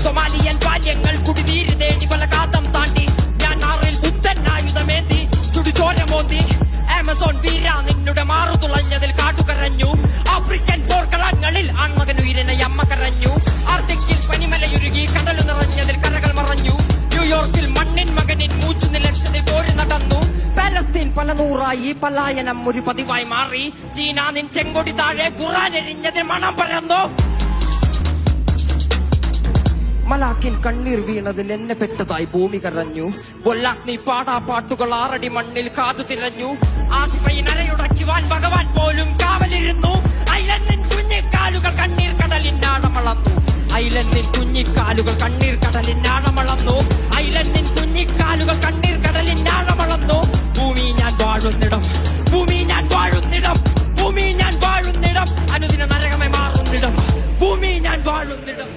Somalian ബാല്യങ്ങൾ കുടിനീര് തേടി കൊലകാതം താണ്ടി ഞാൻ ആറിൽ ബുദ്ധൻ ആയുധമേന്തി ചുടിച്ചോരമോന്തി ആമസോൺ വീര നിന്നുടെ മാറു തുളഞ്ഞതിൽ കാട്ടുകരഞ്ഞു. ആഫ്രിക്കൻ പോർക്കളങ്ങളിൽ ആൺമകനുയരനെ അമ്മ കരഞ്ഞു. ആർട്ടിക്കിൽ പനിമലയുരുകി കടലു നിറഞ്ഞതിൽ കരകൾ മറഞ്ഞു. ന്യൂയോർക്കിൽ മണ്ണിൻ മകനിൻ മൂച്ചു നിലച്ചതിൽ പോര് നടന്നു. പാലസ്തീൻ പല നൂറായി പലായനം ഒരു പതിവായി മാറി. ചീന നിൻ ചെങ്കൊടി താഴെ ഖുർആൻ എരിഞ്ഞതിൽ മണം പരന്നു. മലാക്കിൻ കണ്ണീർ വീണതിൽ എന്നെ പെട്ടതായി ഭൂമി കരഞ്ഞു. ബൊല്ലാഗ്നി പാടാപ്പാട്ടുകൾ 6 അടി മണ്ണിൽ കാതു തിരഞ്ഞു. ആസിഫൈൻ അരയുടയ്ക്കുവാൻ ഭഗവാൻ പോലും കാവലിരുന്നു. ഐലൻഡിൻ കുഞ്ഞിക്കാലുകൾ കണ്ണീർ കടലിനാഴമളന്നു. ഐലൻഡിൻ കുഞ്ഞിക്കാലുകൾ കണ്ണീർ കടലിനാഴമളന്നു. ഐലൻഡിൻ കുഞ്ഞിക്കാലുകൾ കണ്ണീർ കടലിനാഴമളന്നു. ഭൂമി ഞാൻ വാഴുന്നിടം, ഭൂമി ഞാൻ വാഴുന്നിടം, ഭൂമി ഞാൻ വാഴുന്നിടം, അനുദിന നരകമായി മാറുന്നിടം, ഭൂമി ഞാൻ വാഴുന്നിടം.